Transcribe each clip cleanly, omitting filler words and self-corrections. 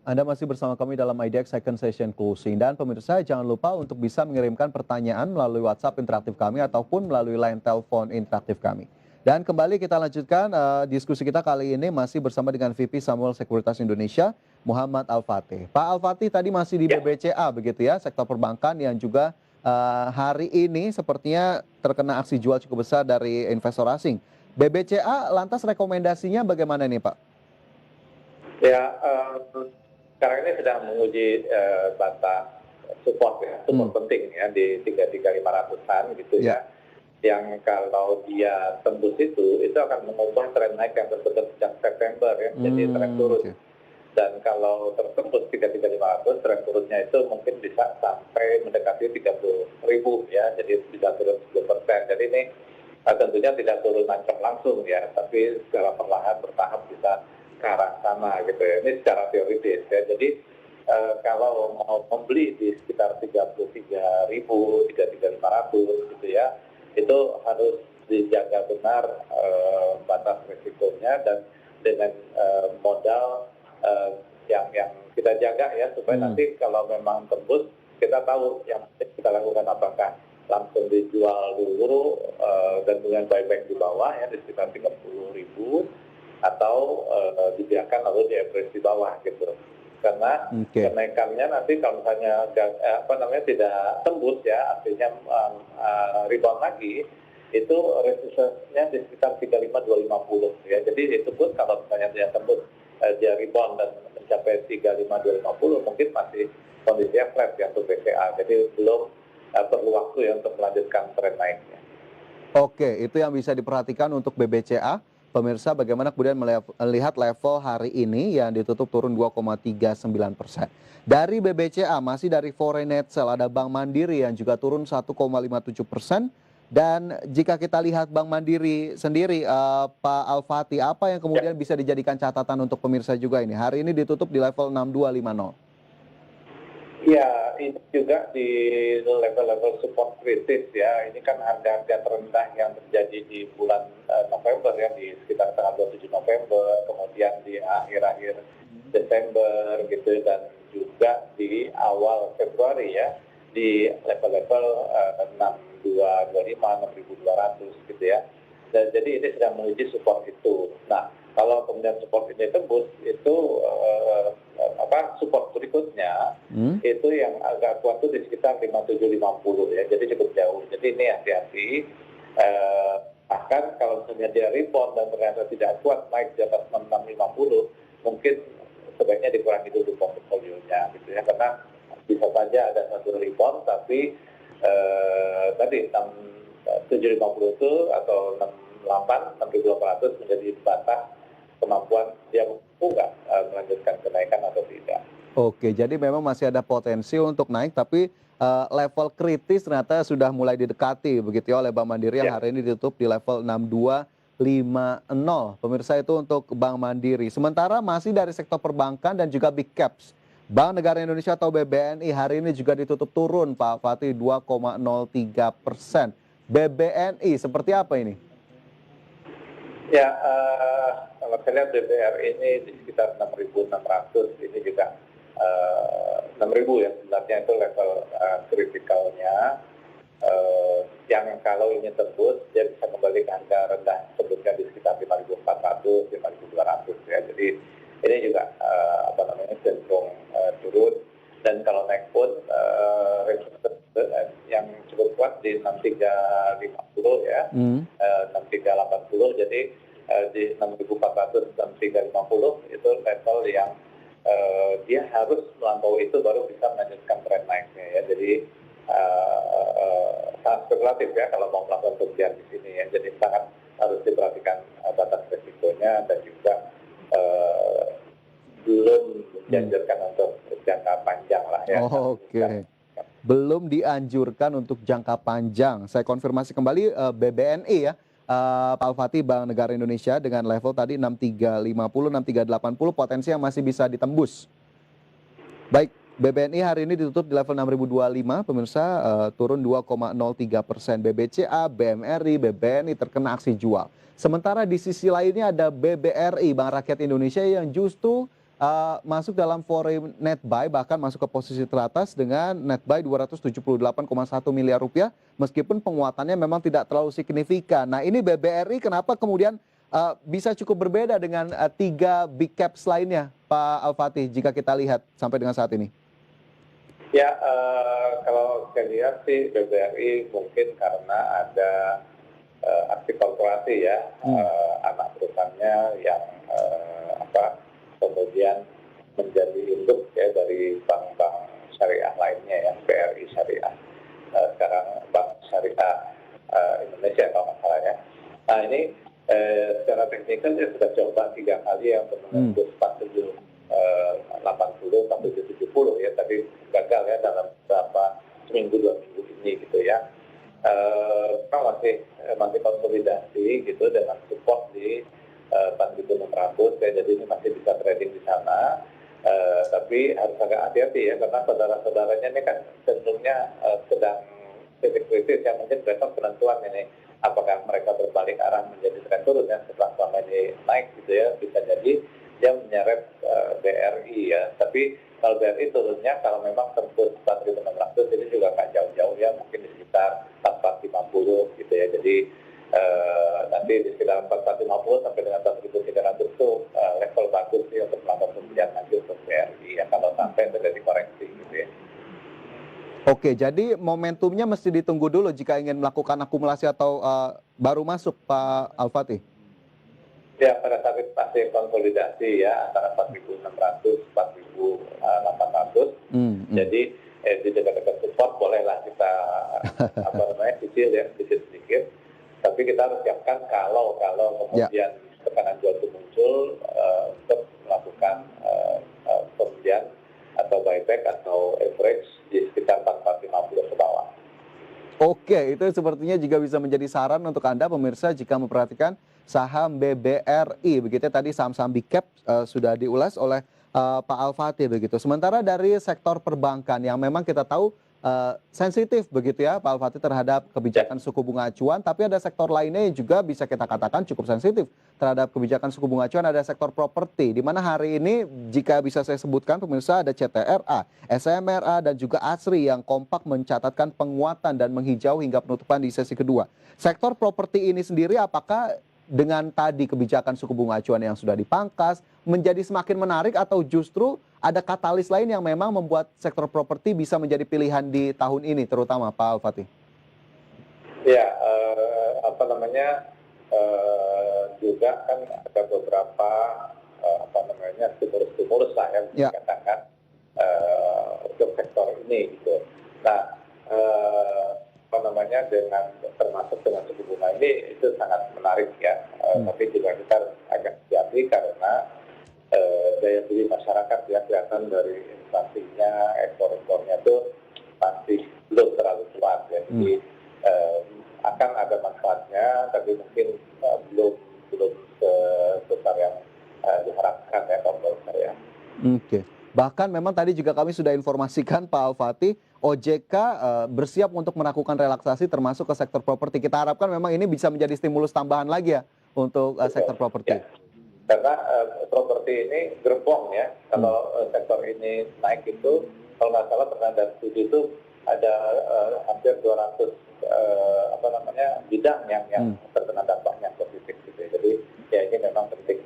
Anda masih bersama kami dalam IDX Second Session Closing. Dan pemirsa jangan lupa untuk bisa mengirimkan pertanyaan melalui WhatsApp interaktif kami ataupun melalui line telepon interaktif kami. Dan kembali kita lanjutkan diskusi kita kali ini masih bersama dengan VP Samuel Sekuritas Indonesia, Muhammad Al-Fatih. Pak Al-Fatih tadi masih di Ya, BBCA begitu ya, sektor perbankan yang juga hari ini sepertinya terkena aksi jual cukup besar dari investor asing. BBCA lantas rekomendasinya bagaimana nih Pak? ya sekarang ini sedang menguji batas support ya, support penting ya di 33.500-an gitu Ya. ya. Yang kalau dia tembus itu akan mengubah tren naik yang terbentuk sejak September ya, jadi tren turun. Oke. Dan kalau tertembus 33.500, tren turunnya itu mungkin bisa sampai mendekati 30.000 ya, jadi bisa turun 10%. Jadi ini tentunya tidak turun ancang langsung ya, tapi secara perlahan bertahap bisa ke arah sana gitu ya. Ini secara teoritis ya. Jadi kalau mau membeli di sekitar 33.000, 33.500 gitu ya, itu harus dijaga benar batas risikonya dan dengan modal yang kita jaga ya, supaya nanti kalau memang tembus kita tahu yang kita lakukan apakah langsung dijual dulu dan dengan buyback di bawah ya di sekitar 30.000 atau dibiarkan lalu di average di bawah gitu. Karena kenaikannya nanti kalau misalnya tidak tembus ya, artinya rebound lagi, itu resistance-nya di sekitar 35.250 ya. Jadi itu pun kalau misalnya dia tembus dia rebound dan mencapai 35.250 mungkin masih kondisinya flat ya untuk BCA. Jadi belum perlu waktu ya untuk melanjutkan tren naiknya. Oke, itu yang bisa diperhatikan untuk BBCA. Pemirsa, bagaimana kemudian melihat level hari ini yang ditutup turun 2,39%. Dari BBCA, masih dari foreign net sell, ada Bank Mandiri yang juga turun 1,57%. Dan jika kita lihat Bank Mandiri sendiri, Pak Al-Fatih, apa yang kemudian bisa dijadikan catatan untuk pemirsa juga ini? Hari ini ditutup di level 6250. Ya, ini juga di level-level support kritis ya. Ini kan harga-harga terendah yang terjadi di bulan November ya, di sekitar tanggal 27 November, kemudian di akhir-akhir Desember gitu, dan juga di awal Februari ya, di level-level 6225, 6200 gitu ya. Dan jadi ini sedang menuju support itu. Nah, kalau kemudian support ini tembus, itu support berikutnya itu yang agak kuat itu di sekitar 5750 ya, jadi cukup jauh. Jadi ini hati-hati. Bahkan kalau misalnya dia rebound dan ternyata tidak kuat naik di atas 6650, mungkin sebaiknya dikurangi dulu portfolionya gitu ya, karena bisa saja ada satu rebound tapi tadi 6750 itu atau 68, 6800 menjadi batas kemampuan dia mampu nggak melanjutkan kenaikan atau tidak. Oke, jadi memang masih ada potensi untuk naik, tapi level kritis ternyata sudah mulai didekati begitu ya oleh Bank Mandiri yang hari ini ditutup di level 6250. Pemirsa, itu untuk Bank Mandiri. Sementara masih dari sektor perbankan dan juga big caps. Bank Negara Indonesia atau BBNI hari ini juga ditutup turun, Pak Fatih, 2,03%. BBNI seperti apa ini? Ya, kalau saya lihat DBR ini di sekitar 6.600, ini juga 6.000 ya, sebenarnya itu level kritikalnya. Yang kalau ini tembus, dia bisa kembali ke angka rendah sebutnya di sekitar 5.400, 5.200 ya. Jadi ini juga cenderung turun. Dan kalau naik pun yang cukup kuat di 6350 ya, 6380. Jadi di 6400, 6350 itu level yang dia harus melampaui itu baru bisa melanjutkan tren naiknya ya. Jadi sangat spekulatif ya kalau mau melakukan pembelian di sini ya. Jadi sangat harus diperhatikan batas risikonya dan juga belum dianjurkan untuk jangka panjang lah ya. Oke. Belum dianjurkan untuk jangka panjang. Saya konfirmasi kembali BBNI ya, Pak Al-Fatih, Bank Negara Indonesia dengan level tadi 6350, 6380, potensi yang masih bisa ditembus. Baik, BBNI hari ini ditutup di level 6025, pemirsa, turun 2,03%. BBCA, BMRI, BBNI terkena aksi jual. Sementara di sisi lainnya ada BBRI, Bank Rakyat Indonesia, yang justru masuk dalam foreign net buy, bahkan masuk ke posisi teratas dengan net buy 278,1 miliar rupiah, meskipun penguatannya memang tidak terlalu signifikan. Nah ini BBRI kenapa kemudian bisa cukup berbeda dengan tiga big caps lainnya, Pak Al-Fatih, jika kita lihat sampai dengan saat ini? Ya, kalau saya lihat sih BBRI mungkin karena ada aksi korporasi ya, anak perusahaannya yang kemudian menjadi induk ya dari bank-bank syariah lainnya ya, BRI Syariah, sekarang Bank Syariah Indonesia kalau nggak salah ya. Nah ini secara teknikal saya sudah coba 3 kali ya untuk menembus 4780 sampai 70 ya, tapi gagal ya dalam beberapa seminggu 2 minggu ini gitu ya. Masih konsolidasi gitu dengan support di 4.600 ya, jadi ini masih bisa trading di sana. Tapi harus agak hati-hati ya, karena saudara-saudaranya ini kan cenderungnya sedang titik kritis ya, mungkin besok penentuan ini apakah mereka berbalik arah menjadi tren turun ya setelah selama ini naik gitu ya, bisa jadi dia menyeret BRI ya. Tapi kalau BRI turunnya kalau memang tembus 4.600 ini juga nggak jauh-jauh ya, mungkin di sekitar 4.450 gitu ya. Jadi nanti di sekitar 4.450 sampai dengan 4.300 itu level bagus sih untuk melakukan pembelian lanjut untuk BRI ya, kalau sampai terjadi koreksi gitu ya. Oke, jadi momentumnya mesti ditunggu dulu jika ingin melakukan akumulasi atau baru masuk, Pak Al-Fatih? Ya, pada saat itu masih konsolidasi ya, antara 4.600, 4.800. Jadi di dekat-dekat support bolehlah kita cicil ya, sedikit. Tapi kita harus siapkan kalau kemudian tekanan jual itu muncul untuk melakukan pembelian atau buyback atau average di sekitar 4.450 ke bawah. Oke, itu sepertinya juga bisa menjadi saran untuk Anda pemirsa jika memperhatikan saham BBRI. Begitu tadi saham-saham big cap sudah diulas oleh Pak Al-Fatih begitu. Sementara dari sektor perbankan yang memang kita tahu sensitif begitu ya Pak Al-Fatih terhadap kebijakan suku bunga acuan, tapi ada sektor lainnya yang juga bisa kita katakan cukup sensitif terhadap kebijakan suku bunga acuan, ada sektor properti, di mana hari ini jika bisa saya sebutkan pemirsa ada CTRA, SMRA dan juga ASRI yang kompak mencatatkan penguatan dan menghijau hingga penutupan di sesi kedua. Sektor properti ini sendiri apakah dengan tadi kebijakan suku bunga acuan yang sudah dipangkas menjadi semakin menarik atau justru ada katalis lain yang memang membuat sektor properti bisa menjadi pilihan di tahun ini terutama Pak Al-Fatih? Ya, juga kan ada beberapa stimulus lah yang dikatakan untuk sektor ini gitu. Nah, dengan termasuk dengan suku bunga ini itu sangat menarik ya. Tapi juga kita harus agak hati-hati karena daya beli masyarakat ya, kelihatan dari inflasinya, ekspor-ekspornya itu masih belum terlalu kuat ya. Jadi akan ada manfaatnya, tapi mungkin belum sebesar yang diharapkan ya kalau menurut saya. Oke. Bahkan memang tadi juga kami sudah informasikan Pak Al-Fatih, OJK bersiap untuk melakukan relaksasi termasuk ke sektor properti. Kita harapkan memang ini bisa menjadi stimulus tambahan lagi ya untuk sektor properti. Ya. Karena properti ini gerbong ya. Kalau sektor ini naik itu, kalau nggak salah pernah dari studi itu ada hampir 200 bidang yang terkena dampaknya positif gitu. Jadi ya ini memang penting.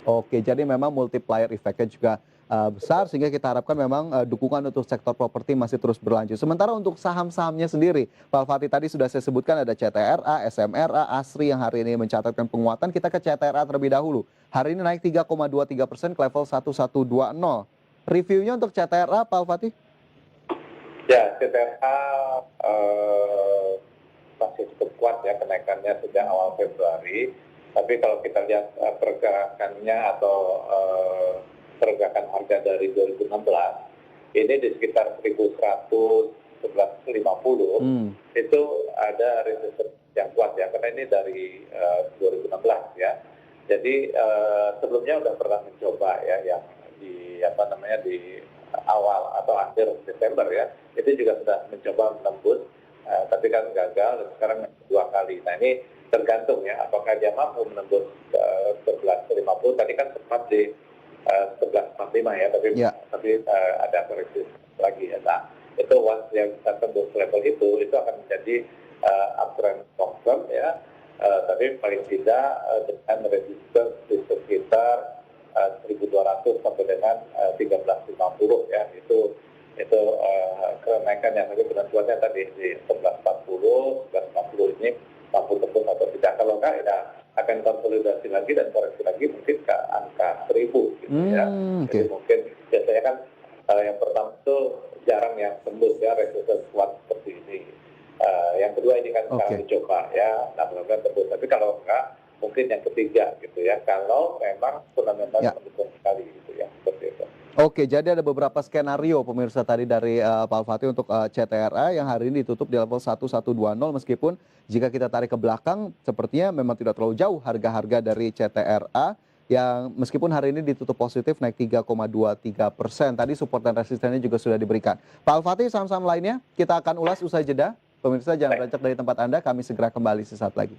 Oke, jadi memang multiplier efeknya juga besar sehingga kita harapkan memang dukungan untuk sektor properti masih terus berlanjut. Sementara untuk saham-sahamnya sendiri, Pak Al-Fatih tadi sudah saya sebutkan ada CTRA, SMRA, ASRI yang hari ini mencatatkan penguatan. Kita ke CTRA terlebih dahulu. Hari ini naik 3,23% ke level 1120. Reviewnya untuk CTRA, Pak Al-Fatih? Ya, CTRA masih cukup kuat ya kenaikannya sejak awal Februari. Tapi kalau kita lihat pergerakannya atau pergerakan harga dari 2016, ini di sekitar 1150 itu ada resistance yang kuat ya, karena ini dari 2016 ya. Jadi sebelumnya sudah pernah mencoba ya yang di awal atau akhir Desember ya, itu juga sudah mencoba menembus, tapi kan gagal dan sekarang 2 kali. Nah ini tergantung ya, apakah dia mampu menembus 1150, tadi kan sempat di 11.45 ya, tapi Ya. ada koreksi lagi ya. Nah, itu once yang kita tembus level itu akan menjadi uptrend long term ya. Tapi paling tidak dengan resistance di sekitar 1.200 sampai dengan 13.50 ya. Itu kenaikan yang tadi penentuannya tadi di 11.40, 11.60 ini mampu tembus atau tidak. Kalau enggak ya akan konsolidasi lagi dan koreksi lagi mungkin ke angka 1.000 gitu ya. Jadi mungkin biasanya kan yang pertama itu jarang yang tembus ya resistance kuat seperti ini. Yang kedua ini kan sekarang dicoba ya, nah mudah-mudahan tembus. Tapi kalau enggak mungkin yang ketiga gitu ya. Kalau memang fundamental mendukung sekali gitu ya, seperti itu. Oke, jadi ada beberapa skenario pemirsa tadi dari Pak Al-Fatih untuk CTRA yang hari ini ditutup di level 1120 meskipun jika kita tarik ke belakang sepertinya memang tidak terlalu jauh harga-harga dari CTRA yang meskipun hari ini ditutup positif naik 3,23%. Tadi support dan resistennya juga sudah diberikan. Pak Al-Fatih, saham-saham lainnya kita akan ulas usai jeda. Pemirsa jangan beranjak dari tempat Anda, kami segera kembali sesaat lagi.